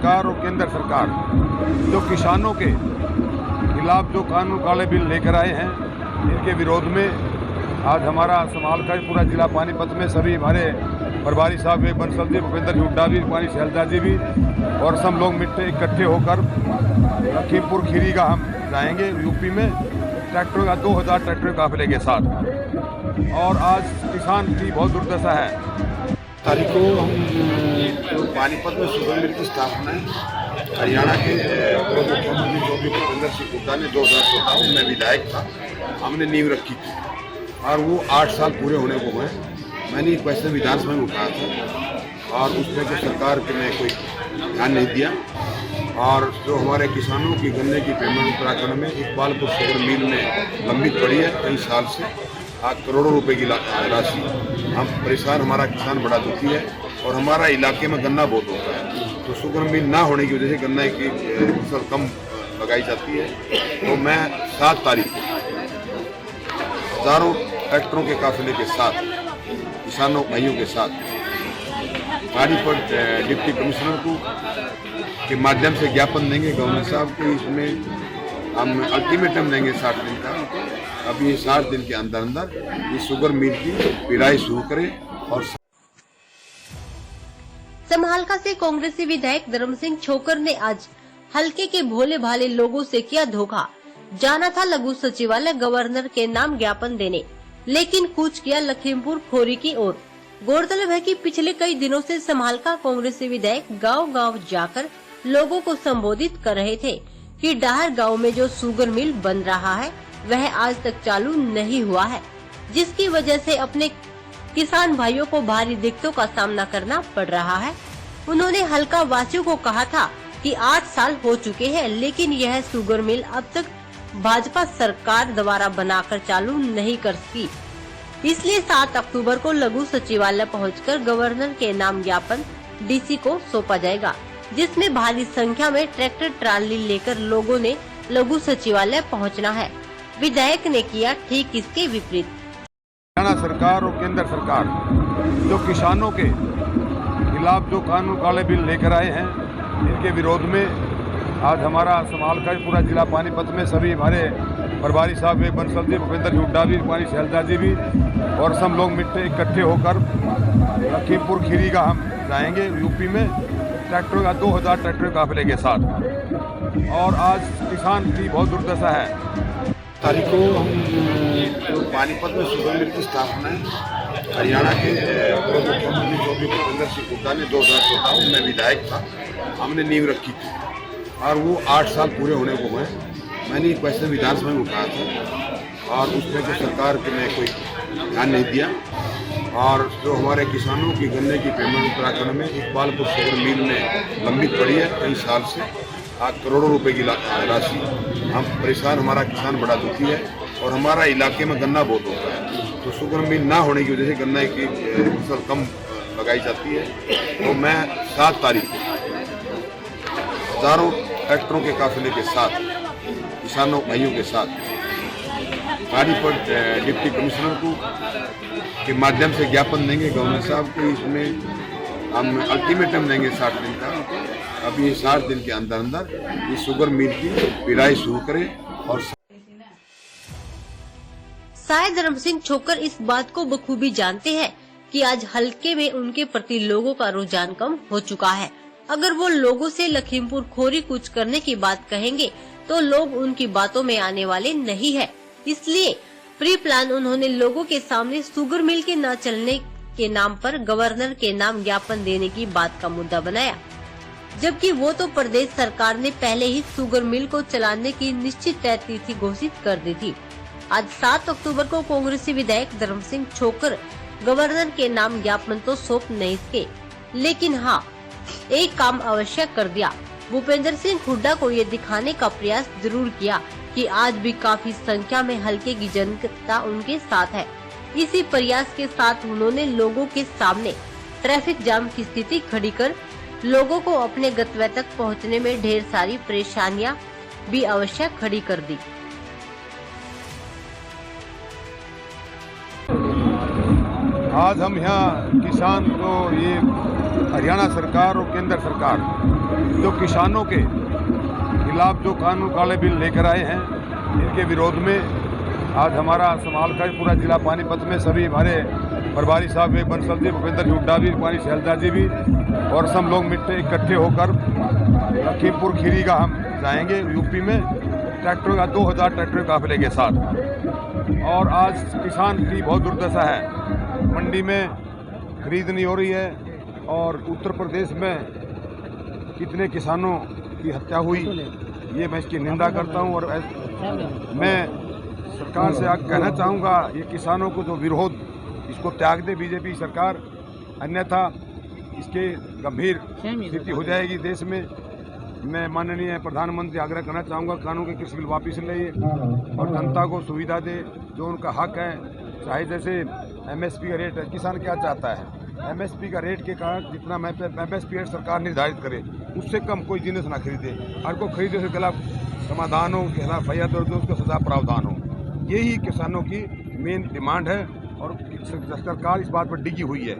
सरकार और केंद्र सरकार जो किसानों के खिलाफ जो कानून काले बिल लेकर आए हैं, इनके विरोध में आज हमारा संभाल का पूरा जिला पानीपत में सभी हमारे प्रभारी साहब विवेक बंसल जी, भूपेंद्र जी हुड्डा भी, पानी शैलजा जी भी और सब लोग मिट्टे इकट्ठे होकर लखीमपुर खीरी का हम जाएंगे यूपी में ट्रैक्टर का 2000 ट्रैक्टर काफिले के साथ। और आज किसान की बहुत दुर्दशा है। तारीख को हम पानीपत में शुगर मिल की स्थापना है हरियाणा के पूर्व मुख्यमंत्री जो भी भूपेंद्र सिंह हुड्डा ने 2014 में मैं विधायक था, हमने नींव रखी थी और वो 8 साल पूरे होने को हुए। मैंने एक क्वेश्चन विधानसभा में उठाया था और उसमें जो सरकार ने कोई ध्यान नहीं दिया और जो हमारे किसानों की गन्ने की पेमेंट उत्तराखंड में इकबालपुर शुगर मिल में लंबित पड़ी है कई साल से, आज करोड़ों रुपए की राशि। हम परेशान, हमारा किसान बड़ा दुखी है और हमारा इलाके में गन्ना बहुत होता है, तो शुगर मिल ना होने की वजह से गन्ने की फसल कम लगाई जाती है। तो मैं 7 तारीख को हजारों ट्रैक्टरों के काफिले के साथ किसानों भाइयों के साथ पानीपत डिप्टी कमिश्नर को के माध्यम से ज्ञापन देंगे गवर्नर साहब को। इसमें हम अल्टीमेटम देंगे 60 दिन का। अब ये 60 दिन के अंदर अंदर ये शुगर मिल की पिराई शुरू करें। और समालखा से कांग्रेसी विधायक धर्म सिंह छोकर ने आज हल्के के भोले भाले लोगों से किया धोखा। जाना था लघु सचिवालय गवर्नर के नाम ज्ञापन देने, लेकिन कूच किया लखीमपुर खोरी की ओर। गौरतलब है कि पिछले कई दिनों से समालखा कांग्रेसी विधायक गांव-गांव जाकर लोगों को संबोधित कर रहे थे कि डाहर गांव में जो शुगर मिल बन रहा है वह आज तक चालू नहीं हुआ है, जिसकी वजह से अपने किसान भाइयों को भारी दिक्कतों का सामना करना पड़ रहा है। उन्होंने हल्का वासियों को कहा था कि 8 साल हो चुके हैं, लेकिन यह शुगर मिल अब तक भाजपा सरकार द्वारा बनाकर चालू नहीं कर सकी। इसलिए 7 अक्टूबर को लघु सचिवालय पहुंचकर गवर्नर के नाम ज्ञापन डीसी को सौंपा जाएगा, जिसमें भारी संख्या में ट्रैक्टर ट्राली लेकर लोगों ने लघु सचिवालय पहुंचना है। विधायक ने किया ठीक इसके विपरीत। हरियाणा सरकार और केंद्र सरकार जो किसानों के खिलाफ जो कानून काले बिल लेकर आए हैं, इनके विरोध में आज हमारा संभाल का पूरा जिला पानीपत में सभी हमारे प्रभारी साहब विवेक बंसल जी, भूपेंद्र जी हुड्डा भी, पानी शैलजा जी भी और सब लोग मिट्टे इकट्ठे होकर लखीमपुर खीरी का हम जाएंगे यूपी में ट्रैक्टर का 2000 ट्रैक्टर काफिले के साथ। और आज किसान की बहुत दुर्दशा है। तारीख को हम पानीपत में शुगर मिल की स्थापना है हरियाणा के पूर्व मुख्यमंत्री जो भी भूपेंद्र सिंह हुड्डा ने 2014 में मैं विधायक था, हमने नींव रखी थी और वो 8 साल पूरे होने को हुए। मैंने एक क्वेश्चन विधानसभा में उठाया था और उसमें जो सरकार ने कोई ध्यान नहीं दिया और जो हमारे किसानों की गन्ने की पेमेंट उत्तराखंड में इकबालपुर शुगर मिल में लंबित पड़ी है कई साल से, आज करोड़ों रुपए की राशि। हम परेशान, हमारा किसान बड़ा दुखी है और हमारा इलाके में गन्ना बहुत होता है, तो शुगर मिल ना होने की वजह से गन्ने की फसल कम लगाई जाती है। तो मैं 7 तारीख को हजारों ट्रैक्टरों के काफिले के साथ किसानों भाइयों के साथ पानीपत डिप्टी कमिश्नर को के माध्यम से ज्ञापन देंगे गवर्नर साहब को। इसमें हम अल्टीमेटम देंगे 60 दिन का। अब ये 60 दिन के अंदर अंदर ये शुगर मिल की पिराई शुरू करें। और शायद धर्म सिंह छोकर इस बात को बखूबी जानते हैं कि आज हल्के में उनके प्रति लोगों का रुझान कम हो चुका है। अगर वो लोगों से लखीमपुर खोरी कूच करने की बात कहेंगे तो लोग उनकी बातों में आने वाले नहीं है। इसलिए प्री प्लान उन्होंने लोगों के सामने शुगर मिल के न चलने के नाम पर गवर्नर के नाम ज्ञापन देने की बात का मुद्दा बनाया, जबकि वो तो प्रदेश सरकार ने पहले ही शुगर मिल को चलाने की निश्चित तय तिथि घोषित कर दी थी। आज 7 अक्टूबर को कांग्रेसी विधायक धर्म सिंह छोकर गवर्नर के नाम ज्ञापन तो सौंप नहीं सके, लेकिन हाँ एक काम अवश्य कर दिया। भूपेंद्र सिंह हुड्डा को ये दिखाने का प्रयास जरूर किया कि आज भी काफी संख्या में हल्के की जनता उनके साथ है। इसी प्रयास के साथ उन्होंने लोगों के सामने ट्रैफिक जाम की स्थिति खड़ी कर लोगों को अपने गंतव्य तक पहुंचने में ढेर सारी परेशानियां भी अवश्य खड़ी कर दी। आज हम यहाँ किसान को ये हरियाणा सरकार और केंद्र सरकार जो किसानों के खिलाफ जो कानून काले बिल लेकर आए हैं, इनके विरोध में आज हमारा संभाल का पूरा जिला पानीपत में सभी हमारे प्रभारी साहब भी, बंसल जी, भूपेंद्र जी हुड्डा भी, पानी शैलजा जी भी और सब लोग इकट्ठे होकर लखीमपुर खीरी का हम जाएंगे यूपी में ट्रैक्टर का 2000 ट्रैक्टर काफिले के साथ। और आज किसान की बहुत दुर्दशा है, मंडी में खरीद नहीं हो रही है और उत्तर प्रदेश में कितने किसानों की हत्या हुई, ये मैं इसकी निंदा करता हूं। और मैं सरकार से कहना चाहूँगा, ये किसानों को जो विरोध, इसको त्याग दे बीजेपी सरकार, अन्यथा इसके गंभीर स्थिति हो जाएगी देश में। मैं माननीय प्रधानमंत्री आग्रह करना चाहूँगा, कानून के कृषि बिल वापस ले और जनता को सुविधा दे जो उनका हक है। चाहे जैसे MSP का रेट है, किसान क्या चाहता है, MSP का रेट के कारण जितना MSP रेट सरकार निर्धारित करे उससे कम कोई जिनिस ना खरीदे, और को खरीदे उसके खिलाफ समाधान हो, उसके खिलाफ FIR दर्ज हो, उसका सजा प्रावधान हो। यही किसानों की मेन डिमांड है और सरकार इस बात पर डिगी हुई है।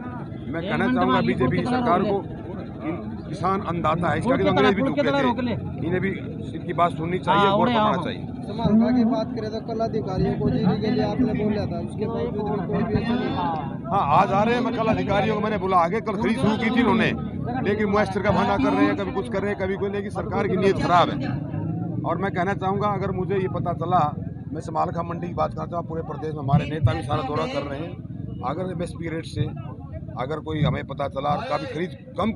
मैं कहना चाहूँगा बीजेपी सरकार को, किसान अन्नदाता है, इसका अंग्रेज भी कहते हैं, इन्हें भी इनकी बात सुननी चाहिए और करना चाहिए। समालका की बात करें तो कल अधिकारियों को जीने के लिए आपने बोला था, उसके बावजूद भी कोई भी ऐसा नहीं। हाँ, आज आ रहे हैं, मैं कल अधिकारियों को मैंने बुला आगे, कल खरीद शुरू की थी उन्होंने, लेकिन मॉइस्चर का बहाना कर रहे हैं, कभी कुछ कर रहे हैं, कभी कोई, लेकिन सरकार की नीयत खराब है। और मैं कहना चाहूँगा, अगर मुझे ये पता चला, मैं समालका मंडी की बात करता हूँ, पूरे प्रदेश में हमारे नेता भी सारा दौरा कर रहे हैं, अगर MSP रेट से अगर कोई हमें पता चला और काफ़ी कम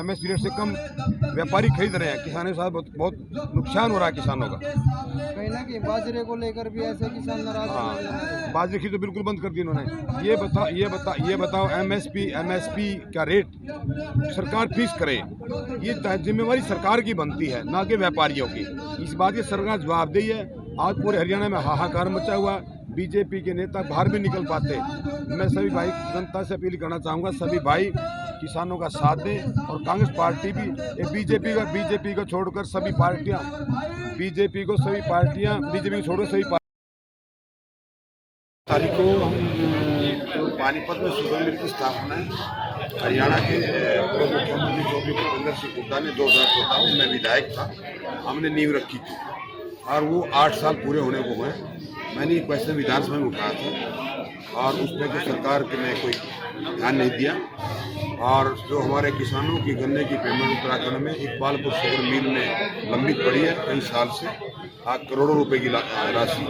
MSP रेट से कम व्यापारी खरीद रहे हैं, किसानों के साथ बहुत नुकसान हो रहा है किसानों का। कहीं ना कहीं बाजरे को लेकर भी ऐसे किसान नाराज हैं। हाँ, बाजरे की तो बिल्कुल बंद कर दी इन्होंने। ये बताओ MSP का रेट सरकार फिक्स करे, ये जिम्मेवारी सरकार की बनती है, ना कि व्यापारियों की। इस बात की सरकार जवाबदेही है। आज पूरे हरियाणा में हाहाकार मचा हुआ, बीजेपी के नेता बाहर भी निकल पाते। मैं सभी भाई जनता से अपील करना चाहूँगा, सभी भाई किसानों का साथ दें और कांग्रेस पार्टी भी बीजेपी को छोड़कर सभी पार्टियां बीजेपी को छोड़कर सभी तारीख को हम पानीपत में शुगर मिल की स्थापना है। हरियाणा के पूर्व मुख्यमंत्री जो भी भूपेंद्र सिंह हुड्डा ने 2014 में, मैं विधायक था, हमने नींव रखी थी और वो 8 साल पूरे होने को हुए। मैंने ये क्वेश्चन विधानसभा में उठाया था और उस पर तो सरकार के में कोई ध्यान नहीं दिया। और जो हमारे किसानों की गन्ने की पेमेंट उत्तराखंड में इकबालपुर शुगर मिल में लंबित पड़ी है कई साल से, आज करोड़ों रुपए की राशि।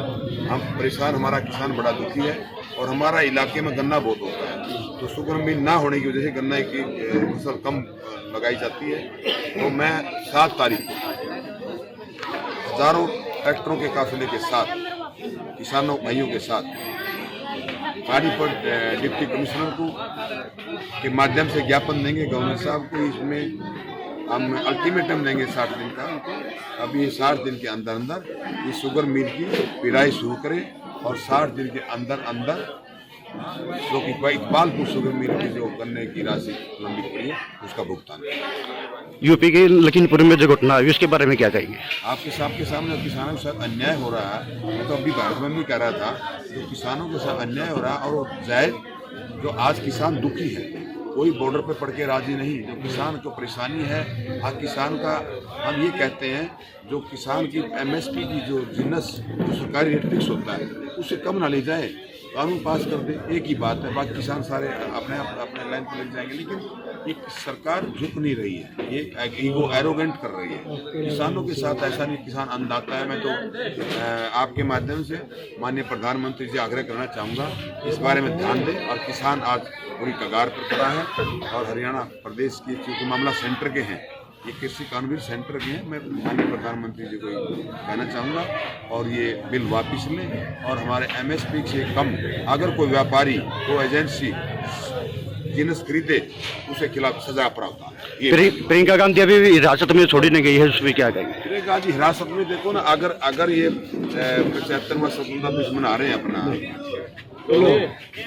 हम परेशान, हमारा किसान बड़ा दुखी है और हमारा इलाके में गन्ना बहुत होता है, तो शुगर मिल ना होने की वजह से गन्ना की फसल कम लगाई जाती है। तो मैं 7 तारीख को हजारों ट्रैक्टरों के काफिले के साथ, किसानों भाइयों के साथ पानीपत डिप्टी कमिश्नर को के माध्यम से ज्ञापन देंगे गवर्नर साहब को। इसमें हम अल्टीमेटम देंगे 60 दिन का। अभी 60 दिन के अंदर अंदर ये शुगर मिल की पिराई शुरू करें और 60 दिन के अंदर अंदर जो कि इकबालपुर शुगर मिल की जो गन्ने की राशि लंबित पड़ी है उसका भुगतान। यूपी के लखीमपुर में जो घटना है उसके बारे में क्या कहेंगे? आपके सामने किसानों के साथ अन्याय हो रहा है। मैं तो अभी भारत में भी कह रहा था, जो किसानों के साथ अन्याय हो रहा है और जायज, जो आज किसान दुखी है, कोई बॉर्डर पे पड़ के राजी नहीं। जो किसान को परेशानी है, आज किसान का हम ये कहते हैं, जो किसान की MSP की जो जिन्नस जो सरकारी रेट फिक्स होता है उससे कम ना ले जाए, कानून पास कर दे, एक ही बात है। बाकी किसान सारे अपने लाइन पर लग जाएंगे, लेकिन ये सरकार झुक नहीं रही है, ये ईगो एरोगेंट कर रही है किसानों के साथ। ऐसा नहीं, किसान अन्नदाता है। मैं तो आपके माध्यम से माननीय प्रधानमंत्री जी आग्रह करना चाहूँगा, इस बारे में ध्यान दें। और किसान आज पूरी कगार पर खड़ा है और हरियाणा प्रदेश की चूँकि मामला सेंटर के हैं, ये कृषि कानून सेंटर के हैं, मैं माननीय प्रधानमंत्री जी को कहना चाहूँगा और ये बिल वापस लें और हमारे MSP से कम अगर कोई व्यापारी, कोई एजेंसी जिन्स खरीदे उसके खिलाफ सजा प्रावधान है। प्रियंका गांधी अभी हिरासत में छोड़ी नहीं गई है, उसमें क्या कहेंगे? प्रियंका जी हिरासत में, देखो ना, अगर ये 75वां स्वतंत्रता दिवस मना रहे हैं अपना, तो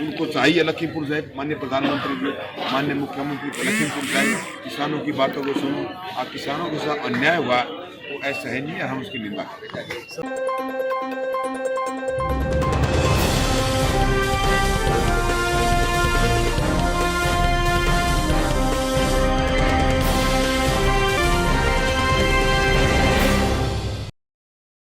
उनको चाहिए लखीमपुर जाए, माननीय प्रधानमंत्री जी, माननीय मुख्यमंत्री लखीमपुर जाए, किसानों की बातों को सुनो। और किसानों के साथ अन्याय हुआ वो असहनीय है, हम उसकी निंदा करेंगे।